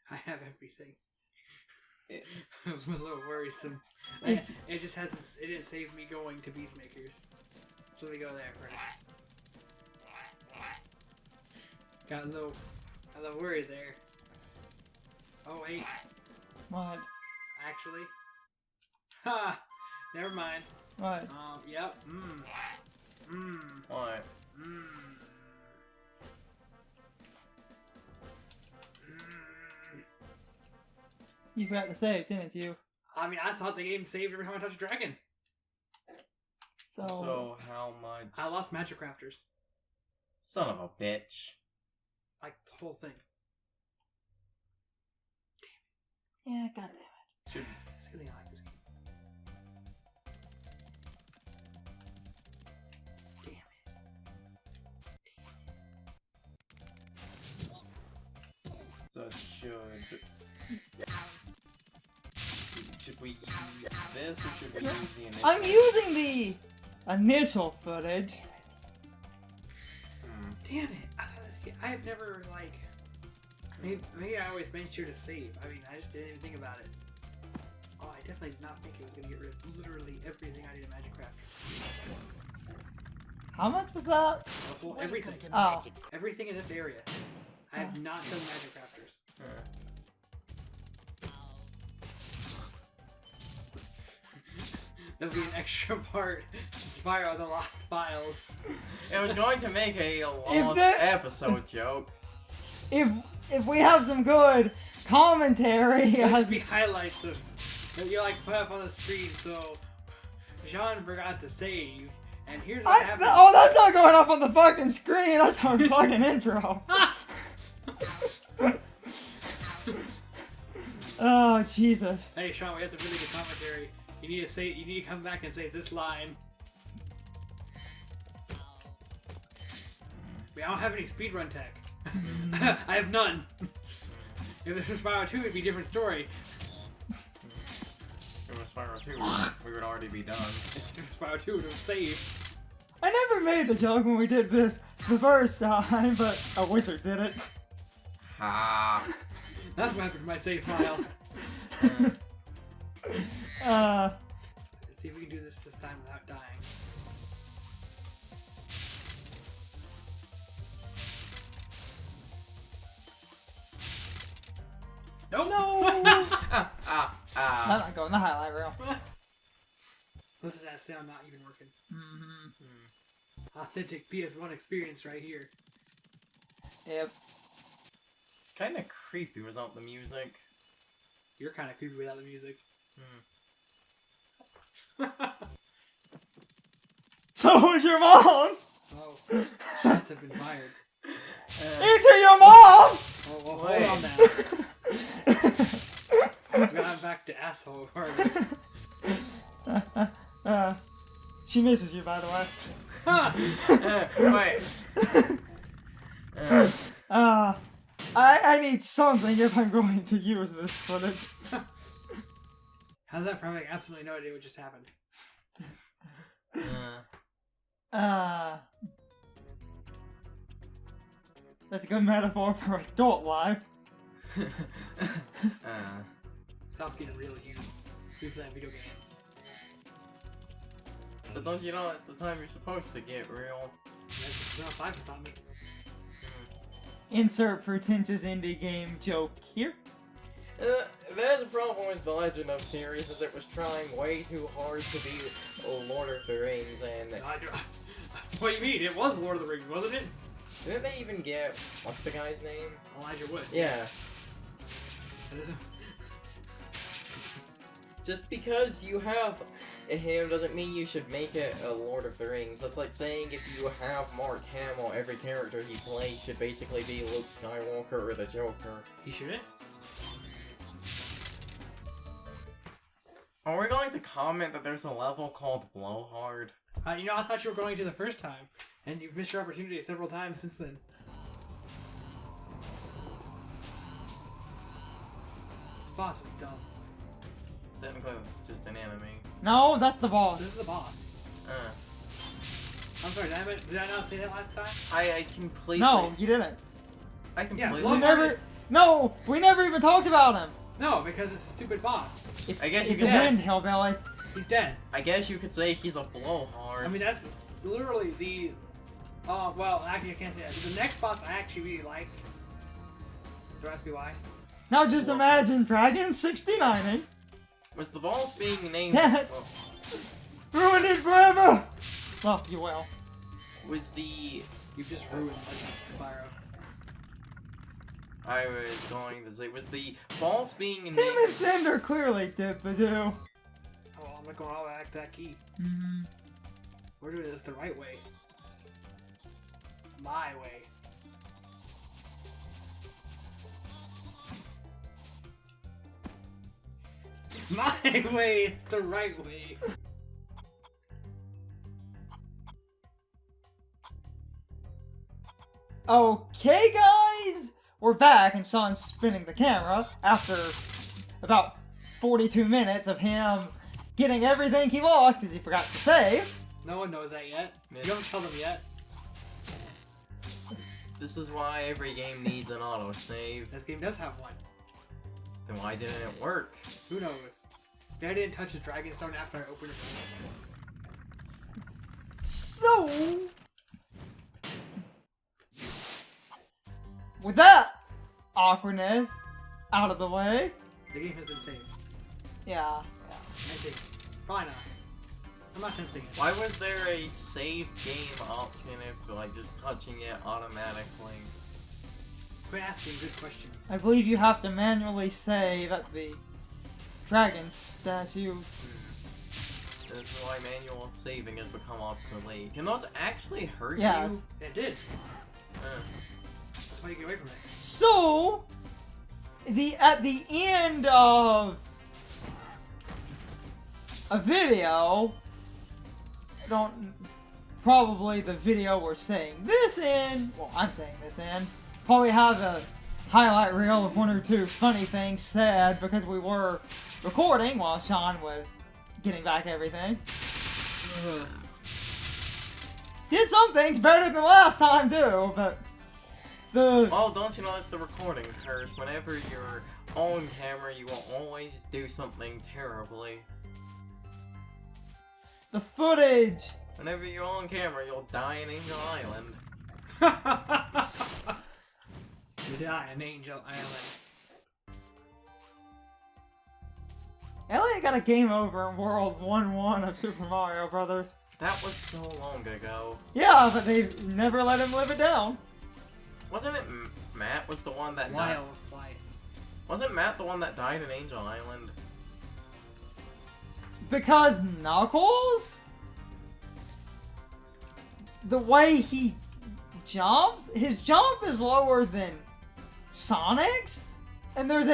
I have everything. It was a little worrisome. It just hasn't. It didn't save me going to Peacemakers. So let me go there first. Got a little worried there. Oh wait. What? Actually. Ha! Never mind. What? Yep. What? You forgot to save, didn't you? I mean, I thought the game saved every time I touched a dragon. So how much? I lost Magic Crafters. Son of a bitch. Like, the whole thing. Yeah, goddammit. That's a good thing I like this game. So should we use this or should we use the initial? I'm using the initial footage. Damn it! I thought this game. I have never like. Maybe I always made sure to save. I mean, I just didn't even think about it. Oh, I definitely did not think it was gonna get rid of literally everything I did in Magic Crafters. How much was that? The whole everything. Oh. Everything in this area. I have not done Magic Crafters. There'll be an extra part, Spyro the Lost Files. It was going to make a lost episode joke. If we have some good commentary, There'll just be highlights of that you like put up on the screen. So Jean forgot to save, and here's what happened. Oh, that's not going up on the fucking screen. That's our fucking intro. Oh Jesus! Hey Sean, we have some really good commentary. You need to say. You need to come back and say this line. I don't have any speedrun tech. I have none. If this was Spyro 2, it'd be a different story. If it was Spyro 2, we would already be done. If it was Spyro 2, it would have saved. I never made the joke when we did this the first time, but a wizard did it. Ha! That's what happened to my save file. Let's see if we can do this time without dying. Nope. No! I'm I'm not going the highlight reel. This is that sound not even working. Authentic PS1 experience right here. Yep. It's kind of creepy without the music. You're kind of creepy without the music. So is your mom! Oh, shots have been fired. Into your mom! Oh, well, hold on now. We got back to asshole party. She misses you, by the way. Wait. I need something if I'm going to use this footage. How's that for having absolutely no idea what just happened? That's a good metaphor for adult life. Stop getting real, you playing video games. But don't you know it's the time you're supposed to get real? There's no 5 is on me. Insert pretentious indie game joke here. There's a problem with the Legend of series, as it was trying way too hard to be Lord of the Rings, and... What do you mean? It was Lord of the Rings, wasn't it? Didn't they even get... What's the guy's name? Elijah Wood. Yeah. Yes. That is a... Just because you have him doesn't mean you should make it a Lord of the Rings. That's like saying if you have Mark Hamill, every character he plays should basically be Luke Skywalker or the Joker. He shouldn't? Are we going to comment that there's a level called Blowhard? You know, I thought you were going to the first time, and you've missed your opportunity several times since then. This boss is dumb. Technically, it's just an enemy. No, that's the boss. This is the boss. I'm sorry, did I not say that last time? I completely... No, you didn't. I completely... Yeah, No, we never even talked about him. No, because it's a stupid boss. I guess you It's a could say- wind, hillbilly. He's dead. I guess you could say he's a blowhard. I mean, that's literally the. Well, actually, I can't say that. The next boss I actually really liked. Do I ask me why? Now just imagine Dragon 69ing. was the boss being named? Damn it. Well, Ruined it forever! Well, you will. was the You've just ruined Legend of Spyro. I was going to say was the boss being named? Him and Cinder clearly did, but do. Oh, I'm not going all back that key. Mm-hmm. We're doing this the right way. My way. My way is the right way. Okay, guys! We're back, and Sean's spinning the camera after about 42 minutes of him getting everything he lost because he forgot to save. No one knows that yet. Yeah. You don't tell them yet. This is why every game needs an autosave. This game does have one. Then why didn't it work? Who knows? Maybe I didn't touch the dragon stone after I opened it. So, with that awkwardness out of the way, The game has been saved. yeah. Actually, probably not. I'm not testing it. Why was there a save game option if like just touching it automatically? Quit asking good questions. I believe you have to manually save at the dragon statues. This is why manual saving has become obsolete. Can those actually hurt Yes. It did. you? That's why you get away from it. So, at the end of a video, probably the video we're saying this in, well, I'm saying this in, probably have a highlight reel of one or two funny things said because we were recording while Sean was getting back everything. Did some things better than last time too, but the Oh, don't you know that's the recording curse? Whenever you're on camera, you will always do something terribly. the footage. Whenever you're on camera, you'll die in Angel Island. You die on Angel Island. Elliot got a game over in World 1-1 of Super Mario Brothers. That was so long ago. Yeah, but they never let him live it down. Wasn't it Matt was the one that died? Wild flight. Wasn't Matt the one that died in Angel Island? Because Knuckles? The way he jumps? His jump is lower than Sonic's? And there's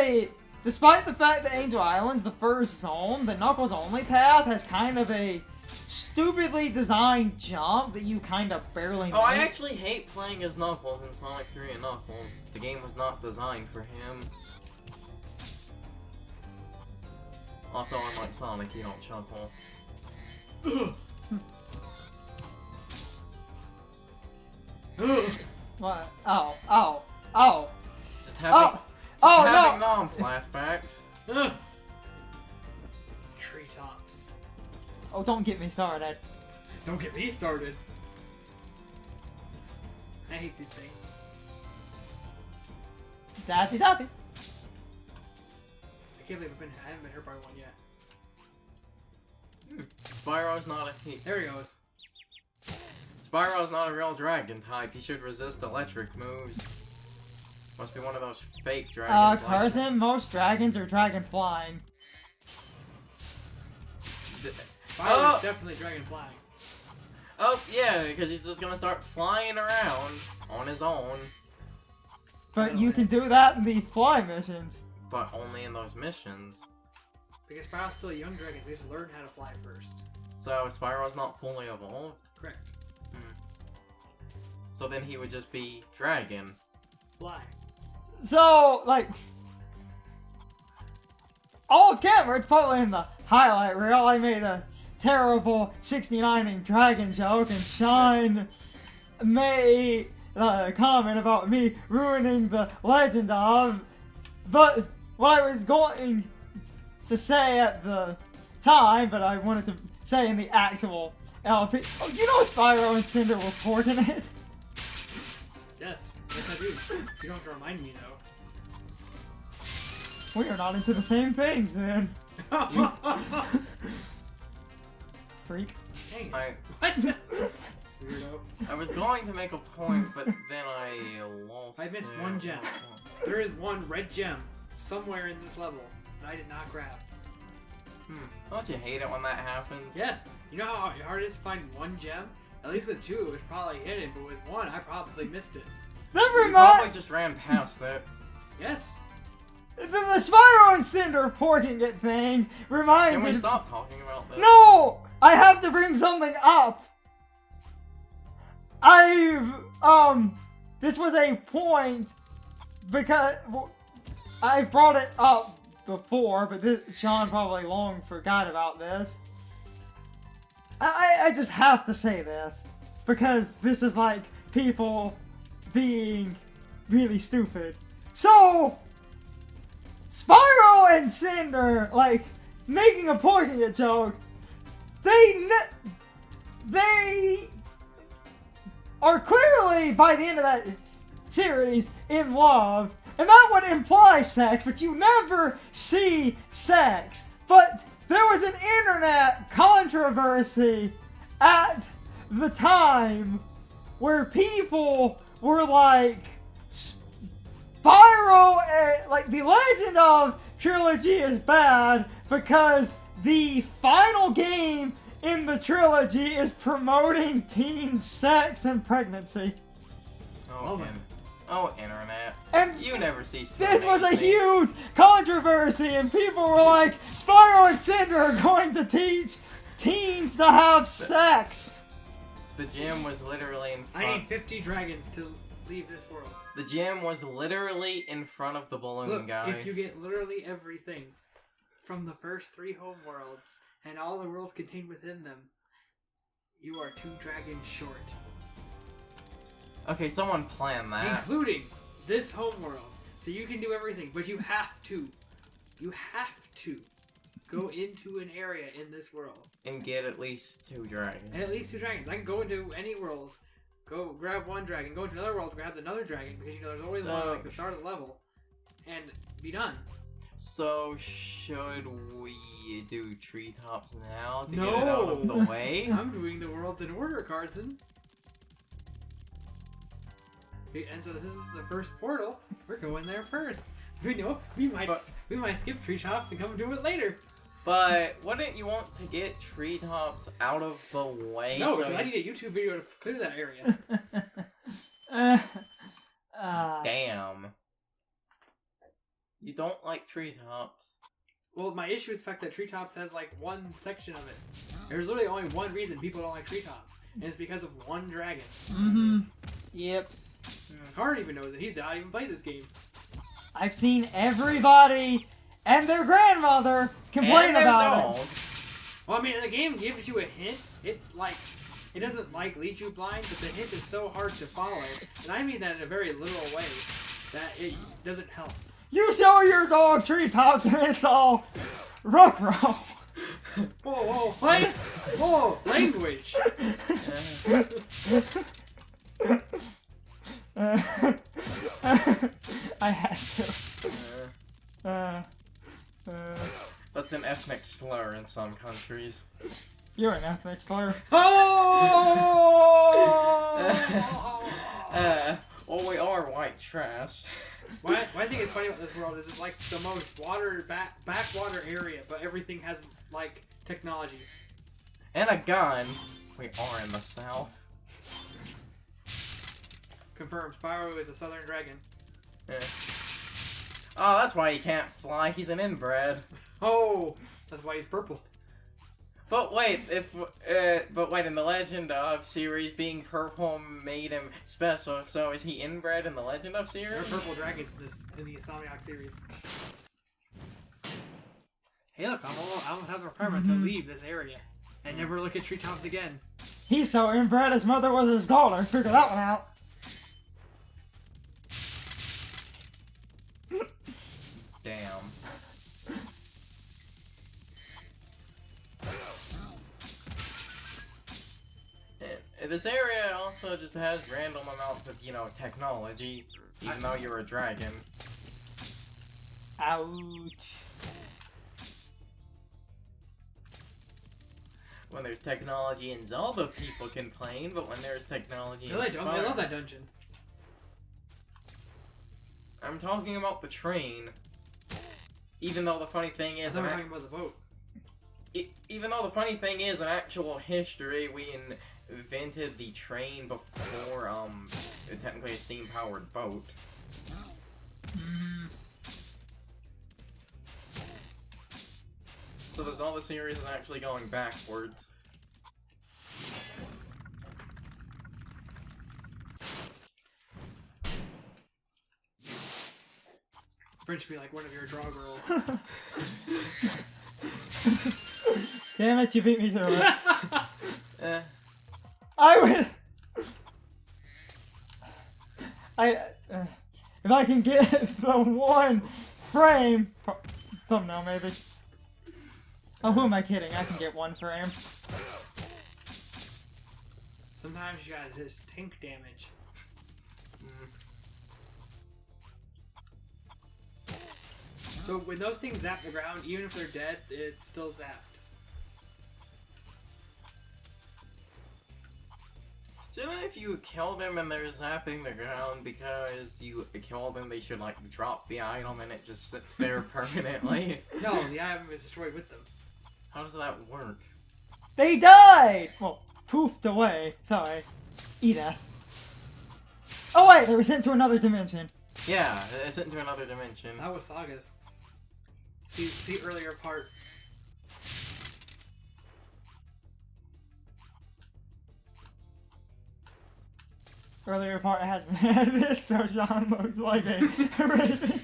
despite the fact that Angel Island's the first zone, the Knuckles only path has kind of a stupidly designed jump that you kind of barely Oh, I make. actually hate playing as Knuckles in Sonic 3 and Knuckles. The game was not designed for him. Also, unlike Sonic, you don't chuckle. What? Oh. Just having, Oh, having no. non-flashbacks. Treetops. Oh, don't get me started. Don't get me started. I hate these things. Zappy. I can't believe I haven't been hurt by one yet. Spyro's not a... There he goes. Spyro's not a real dragon type. He should resist electric moves. Must be one of those fake dragons. like- Carson, most dragons are dragon flying. Spyro's definitely dragon flying. Oh, yeah, because he's just gonna start flying around on his own. But you can do that in the fly missions. But only in those missions. Because Spyro's still a young dragon, so he has to learn how to fly first. So Spyro's not fully evolved? Correct. So then he would just be dragon. Fly. So, like, off camera, it's probably in the highlight reel, I made a terrible 69ing dragon joke, and Sean made comment about me ruining the legend of, but what I was going to say at the time, but I wanted to say in the actual LP. Oh, you know Spyro and Cinder were pork in it? Yes, I do. You don't have to remind me though. We are not into the same things, then. Freak. Dang it. I What? Weirdo. I was going to make a point, but then I lost. I missed it. one gem. There is one red gem somewhere in this level that I did not grab. Don't you hate it when that happens? Yes. You know how hard it is to find one gem? At least with two, it was probably hidden, but with one, I probably missed it. Never You probably mind. just ran past it. Yes. The Spyro and Cinder porking it thing reminded. Can we stop talking about this? No! I have to bring something up! This was a point because I've brought it up before, but Sean probably long forgot about this. I just have to say this because this is like people being really stupid. So, Spyro and Cinder, like, making a porking it joke, they are clearly, by the end of that series, in love, and that would imply sex, but you never see sex. But there was an internet controversy at the time where people were like, Spyro, like, the Legend of trilogy is bad because the final game in the trilogy is promoting teen sex and pregnancy. Oh, internet. And You never cease to this was a amaze me. huge controversy, and people were like, Spyro and Cinder are going to teach teens to have sex. The gym was literally in front. I need 50 dragons to leave this world. The gym was literally in front of the balloon Look, guy. if you get literally everything from the first 3 homeworlds and all the worlds contained within them, you are 2 dragons short. Okay, someone planned that. Including this homeworld. So you can do everything, but you have to go into an area in this world. And get at least 2 dragons. And at least 2 dragons. I can go into any world, go grab 1 dragon, go into another world, grab another dragon, because you know there's always one at like the start of the level, and be done. So, should we do treetops now to No. get it out of the way? I'm doing the worlds in order, Carson. And so this is the first portal. We're going there first. We know we might skip treetops and come do it later. But wouldn't you want to get treetops out of the way? No, so because I need a YouTube video to clear that area. Damn. You don't like treetops. Well, my issue is the fact that treetops has like 1 section of it. There's literally only one reason people don't like treetops, and it's because of 1 dragon. Mm-hmm. Yep. Carter even knows it. He's not even played this game. I've seen everybody and their grandmother complain And their about dog. it. Well, I mean, the game gives you a hint. It doesn't like lead you blind, but the hint is so hard to follow, and I mean that in a very literal way, that it doesn't help. You show your dog treetops and it's all ruh-roh. Whoa, language. I had to. That's an ethnic slur in some countries. You're an ethnic slur. Well, we are white trash. What I think is funny about this world is it's like the most backwater area, but everything has like technology. And a gun. We are in the south. Confirmed, Spyro is a southern dragon. Oh, that's why he can't fly. He's an inbred. Oh, that's why he's purple. But wait, in the Legend of series, being purple made him special. So is he inbred in the Legend of series? There are purple dragons in the Insomniac series. Hey, look, I almost have a requirement to leave this area and never look at treetops again. He's so inbred his mother was his daughter. Figure that one out. this area also just has random amounts of, you know, technology, even though you're a dragon. Ouch. When there's technology in Zelda, people complain, but when there's technology in I Spyro... love that dungeon. I'm talking about the train. Even though the funny thing is... I thought we were talking about the boat. Even though the funny thing is, in actual history, we invented the train before, technically a steam-powered boat. So the Zelda series is actually going backwards. French be like one of your draw girls. Damn it, you beat me to it. If I can get the one frame thumbnail, maybe. Oh, who am I kidding? I can get one frame. Sometimes you gotta just tank damage. So when those things zap the ground, even if they're dead, it's still zapped. So even if you kill them and they're zapping the ground because you killed them, they should, like, drop the item and it just sits there permanently? No, the item is destroyed with them. How does that work? They died! Well, poofed away. Sorry. Edith. Oh wait, they were sent to another dimension. Yeah, it's sent to another dimension. That was Saga's. See earlier part. Earlier part hasn't had it, so Sean looks like a raven.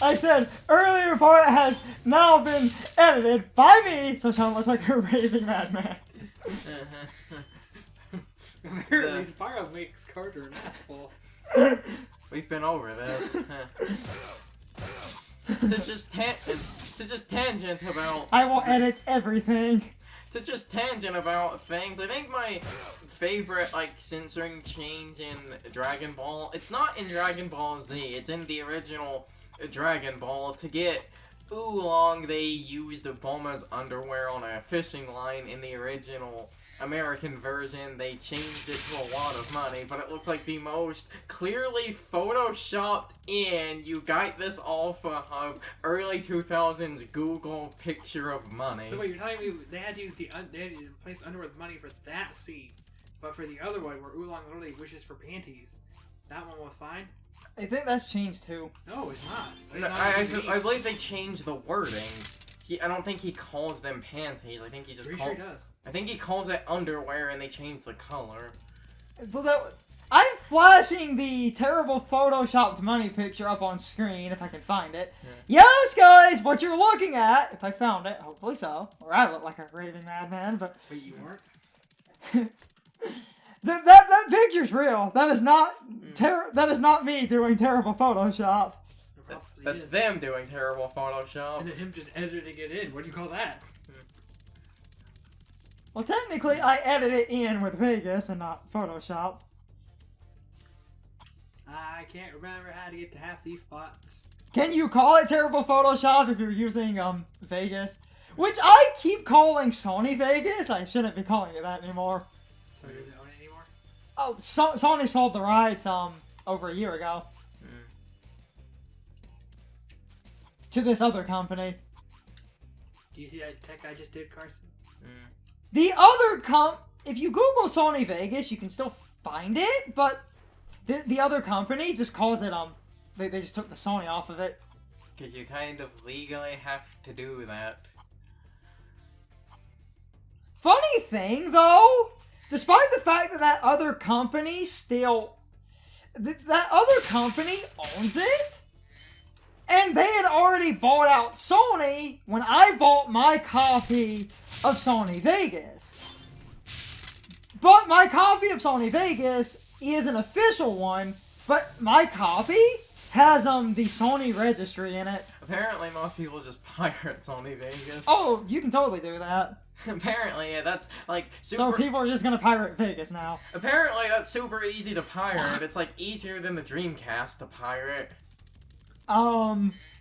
I said, earlier part has now been edited by me, so Sean looks like a raving madman. Apparently, Spyro makes Carter an asshole. We've been over this. to just tangent about... I will edit everything. To just tangent about things, I think my favorite, like, censoring change in Dragon Ball, it's not in Dragon Ball Z, it's in the original Dragon Ball. To get Oolong, they used Bulma's underwear on a fishing line. In the original American version, they changed it to a lot of money, but it looks like the most clearly photoshopped in, you got this off of early 2000s Google picture of money. So wait, you're telling me they had to use they had to replace underwear with money for that scene, but for the other one where Oolong literally wishes for panties, that one was fine? I think that's changed too. No, it's not. No, I believe they changed the wording. I don't think he calls them panties. I think he just Sure he does. I think he calls it underwear, and they changed the color. Well, I'm flashing the terrible photoshopped money picture up on screen if I can find it. Yeah. Yes, guys, what you're looking at, if I found it, hopefully so, or I look like a raving madman, but... Wait, you weren't? that picture's real. That is not that is not me doing terrible Photoshop. That's them doing terrible Photoshop. And then him just editing it in. What do you call that? Well, technically, I edit it in with Vegas and not Photoshop. I can't remember how to get to half these spots. Can you call it terrible Photoshop if you're using Vegas? Which I keep calling Sony Vegas. I shouldn't be calling it that anymore. So does it own it anymore? Oh, Sony sold the rights over a year ago. To this other company. Do you see that tech I just did, Carson? The other if you Google Sony Vegas, you can still find it, but the other company just calls it, they just took the Sony off of it. Because you kind of legally have to do that. Funny thing, though, despite the fact that other company still... that other company owns it, and they had already bought out Sony when I bought my copy of Sony Vegas. But my copy of Sony Vegas is an official one, but my copy has the Sony registry in it. Apparently, most people just pirate Sony Vegas. Oh, you can totally do that. Apparently, yeah, that's like super. So people are just gonna pirate Vegas now. Apparently, that's super easy to pirate. It's like easier than the Dreamcast to pirate.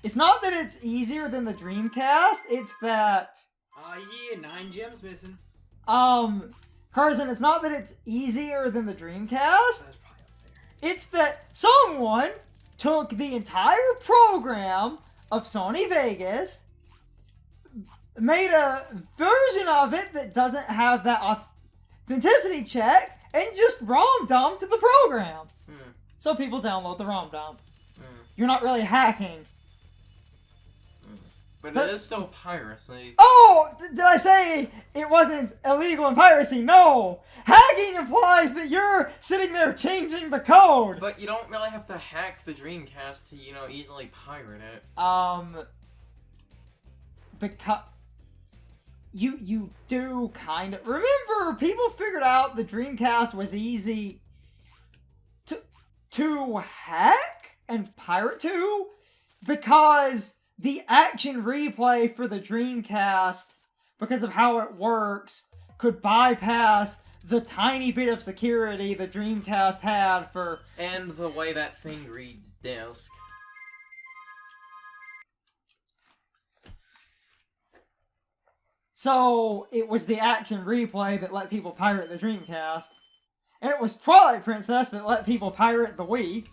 It's not that it's easier than the Dreamcast. It's that. Yeah, 9 gems missing. Carson, it's not that it's easier than the Dreamcast. That's probably up there. It's that someone took the entire program of Sony Vegas, made a version of it that doesn't have that authenticity check, and just ROM dumped the program. So people download the ROM dump. You're not really hacking. But it is still piracy. Oh! Did I say it wasn't illegal in piracy? No! Hacking implies that you're sitting there changing the code! But you don't really have to hack the Dreamcast to, you know, easily pirate it. Because... You do kind of... Remember, people figured out the Dreamcast was easy to hack and pirate to because the action replay for the Dreamcast, because of how it works, could bypass the tiny bit of security the Dreamcast had for... And the way that thing reads disk. So, it was the action replay that let people pirate the Dreamcast. And it was Twilight Princess that let people pirate the Wii.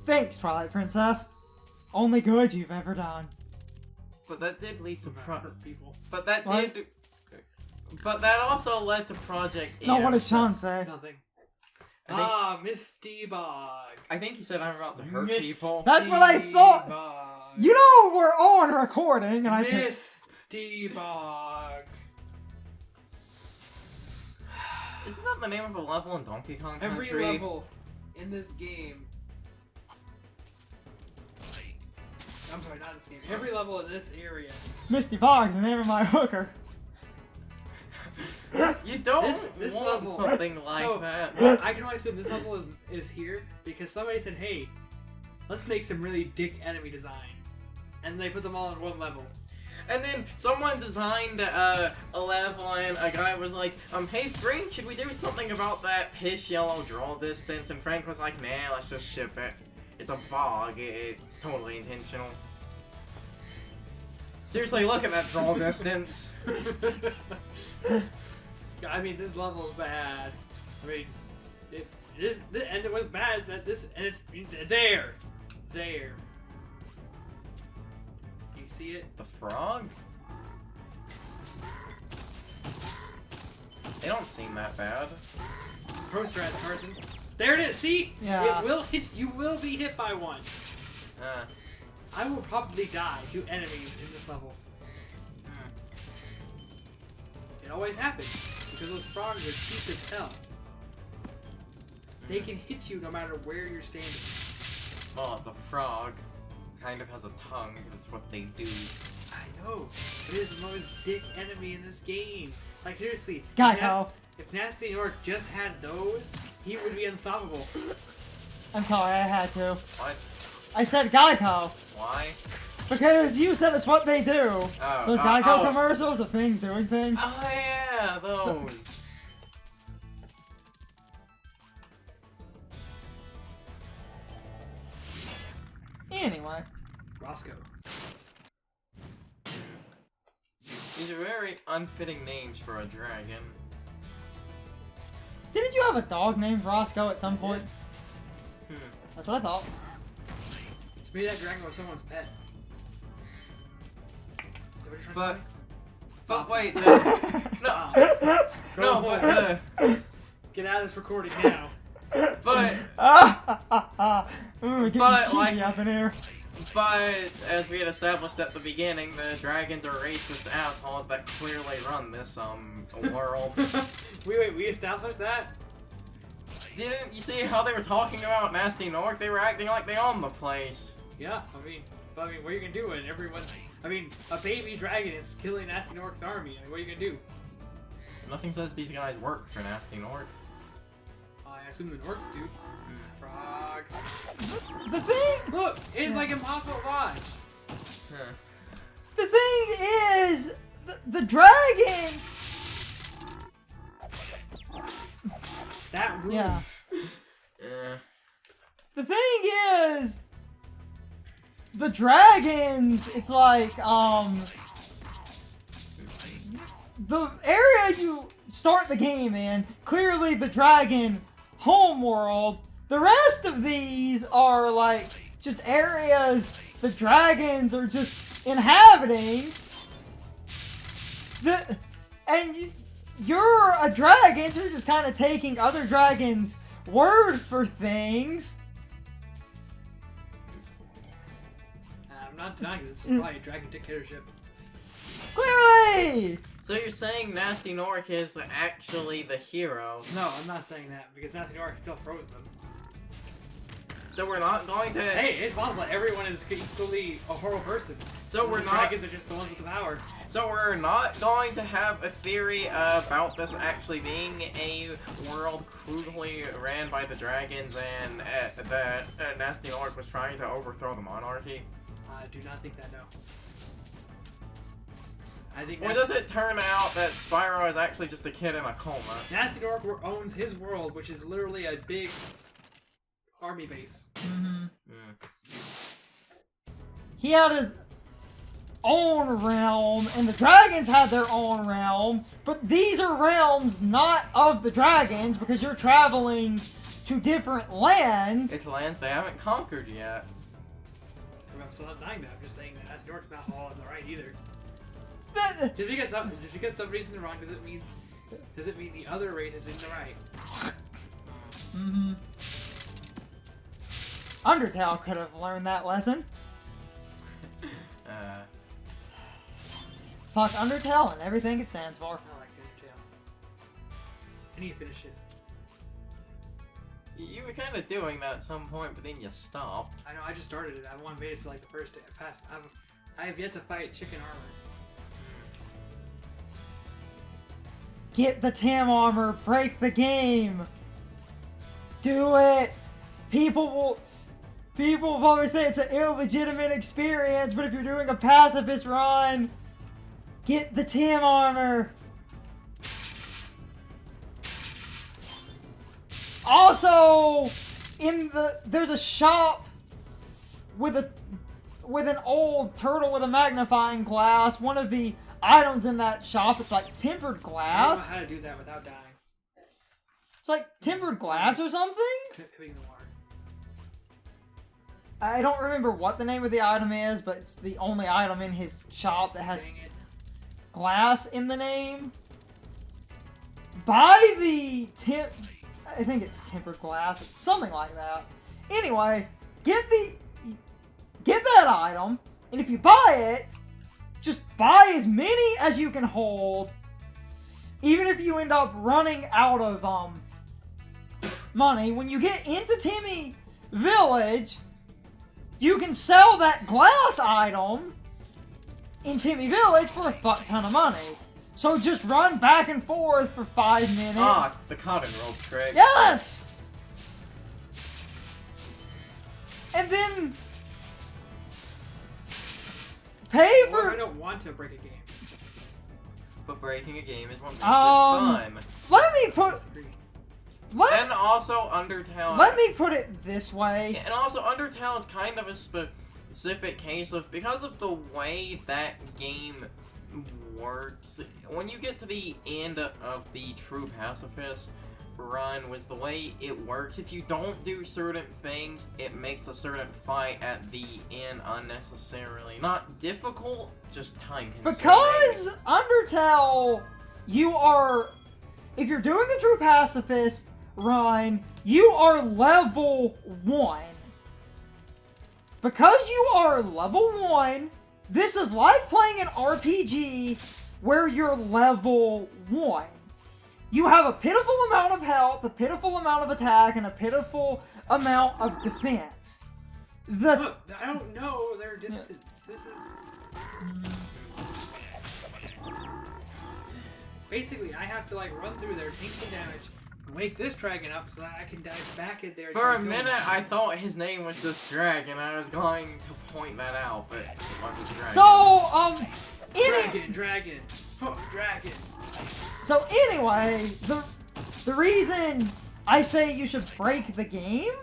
Thanks, Twilight Princess. Only good you've ever done. But that did lead to people. But that What? did... But that also led to Project No, what did Air. Sean say? Nothing. I think, Misty Bog. I think he said I'm about to hurt people. That's what I thought. Bog. You know we're on recording, and I can... Misty Bog. Isn't that the name of a level in Donkey Kong Every Country? level in this game. I'm sorry, not this game. Every level in this area. Misty Bog's the name of my hooker. You don't This want level. something like So, that. I can only assume this level is here because somebody said, hey, let's make some really dick enemy design. And they put them all in one level. And then someone designed a level and a guy was like, hey Frank, should we do something about that piss yellow draw distance? And Frank was like, nah, let's just ship it. It's a bug, it's totally intentional. Seriously, look at that draw distance. I mean, this level's bad. I mean, it is, and it was bad is that this, and it's there. You see it? The frog? They don't seem that bad. Pro stress, Carson. There it is. See? Yeah. It will hit. You will be hit by one. I will probably die to enemies in this level. It always happens because those frogs are cheap as hell. They can hit you no matter where you're standing. Well, it's a frog. Kind of has a tongue, that's what they do. I know. It is the most dick enemy in this game. Like, seriously. Geico. If Nasty Nork just had those, he would be unstoppable. I'm sorry, I had to. What? I said Geico. Why? Because you said it's what they do. Oh, Those Geico commercials of things doing things. Oh yeah, those. Anyway. Roscoe. These are very unfitting names for a dragon. Didn't you have a dog named Roscoe at some point? That's what I thought. Maybe that dragon was someone's pet. Is that what you're trying to But wait, Stop. no, but Get out of this recording now. Ooh, getting But, cheeky like- up in here. But, as we had established at the beginning, the dragons are racist assholes that clearly run this, world. Wait, we established that? Didn't you see how they were talking about Nasty Nork? They were acting like they own the place. Yeah, I mean, what are you gonna do when everyone's... I mean, a baby dragon is killing Nasty Nork's army. Like, what are you gonna do? Nothing says these guys work for Nasty Nork. I I assume the orcs do. Frogs. The thing. Look, it's like impossible to dodge. Huh. The thing is, the dragons. That room. Yeah. Yeah. The thing is, the dragons. It's like the area you start the game in. Clearly, the dragon homeworld. The rest of these are like just areas the dragons are just inhabiting. You're a dragon, so you're just kind of taking other dragons' word for things. I'm not denying this is probably a dragon dictatorship. Clearly! So you're saying Nasty Nork is actually the hero? No, I'm not saying that because Nasty Nork still froze them. So we're not going to. Hey, it's possible that everyone is equally a horrible person. So we're the not. Dragons are just the ones with the power. So we're not going to have a theory about this actually being a world crudely ran by the dragons and that Nasty Nork was trying to overthrow the monarchy? I do not think that, no. I think Or does it turn out that Spyro is actually just a kid in a coma? Nasty Nork owns his world, which is literally a big army base. He had his own realm, and the dragons had their own realm, but these are realms not of the dragons because you're traveling to different lands. It's lands they haven't conquered yet. I'm still not denying that. I'm just saying that Nasty Nork's not all in the right either. That- Just because somebody's in the wrong doesn't mean the other race is in the right. Undertale could have learned that lesson. Fuck Undertale and everything it stands for. I like Undertale. I need to finish it. You were kind of doing that at some point, but then you stopped. I know. I just started it. I want made it to like the first day. I have yet to fight Chicken Armor. Get the Tam armor, break the game. Do it. People will probably say it's an illegitimate experience, but if you're doing a pacifist run, get the Tam armor. Also, there's a shop with an old turtle with a magnifying glass. One of the items in that shop, it's like tempered I don't glass. know how to do that without dying. It's like tempered glass or something? Hitting the water. I don't remember what the name of the item is, but it's the only item in his shop that has Dang it. glass in the name. Buy the I think it's tempered glass or something like that. Anyway, get that item, and if you buy it, just buy as many as you can hold. Even if you end up running out of money, when you get into Timmy Village, you can sell that glass item in Timmy Village for a fuck ton of money. So just run back and forth for 5 minutes. Ah, the cotton rope trick. Yes! And then pay Or I for. don't want to break a game. But breaking a game is what makes it fun. Let me put. Disagree. And also Undertale. Let me put it this way. And also Undertale is kind of a specific case of, because of the way that game works, when you get to the end of the true pacifist run, with the way it works, if you don't do certain things, it makes a certain fight at the end unnecessarily not difficult, just time consuming. Because Undertale, if you're doing a true pacifist run, you are level 1. Because you are level 1, this is like playing an RPG where you're level 1. You have a pitiful amount of health, a pitiful amount of attack, and a pitiful amount of defense. Look, I don't know their distance. This is... Basically, I have to like run through there, take some damage, Wake this dragon up so that I can dive back in there. For a minute, I thought his name was just Dragon. I was going to point that out, but it wasn't Dragon. So, Dragon. Oh, dragon. So anyway, the reason I say you should break the game,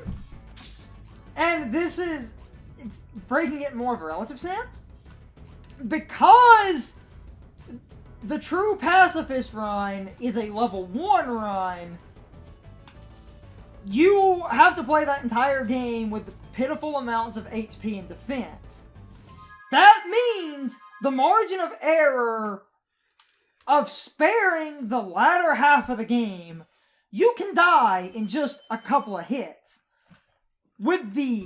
and it's breaking it in more of a relative sense, because the true pacifist run is a level 1 run. You have to play that entire game with pitiful amounts of HP and defense. That means the margin of error of sparing the latter half of the game, you can die in just a couple of hits. With the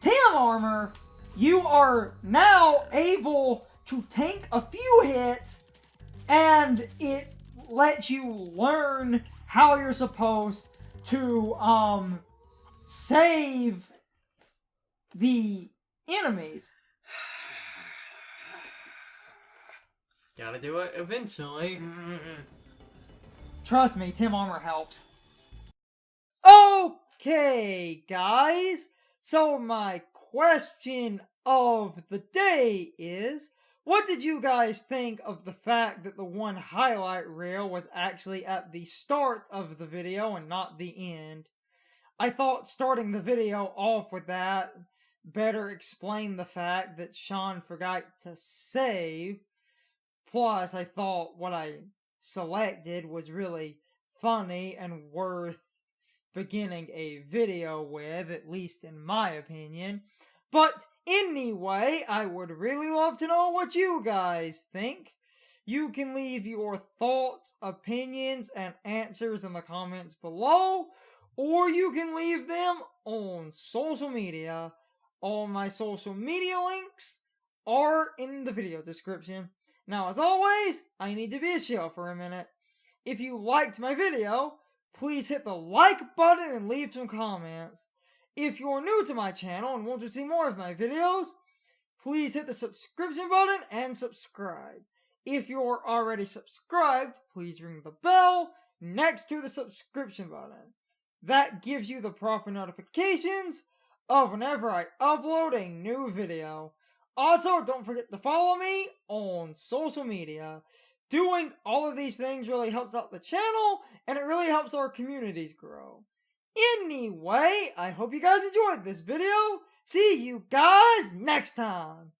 Tam armor, you are now able to tank a few hits, and it lets you learn how you're supposed to save the enemies. Gotta do it eventually. Trust me, Tim Armor helps. Okay, guys. So my question of the day is, what did you guys think of the fact that the one highlight reel was actually at the start of the video and not the end? I thought starting the video off with that better explained the fact that Sean forgot to save. Plus, I thought what I selected was really funny and worth beginning a video with, at least in my opinion. But anyway, I would really love to know what you guys think. You can leave your thoughts, opinions, and answers in the comments below, or you can leave them on social media. All my social media links are in the video description. Now, as always, I need to be a shill for a minute. If you liked my video, please hit the like button and leave some comments. If you're new to my channel and want to see more of my videos, please hit the subscription button and subscribe. If you're already subscribed, please ring the bell next to the subscription button. That gives you the proper notifications of whenever I upload a new video. Also, don't forget to follow me on social media. Doing all of these things really helps out the channel, and it really helps our communities grow. Anyway, I hope you guys enjoyed this video. See you guys next time.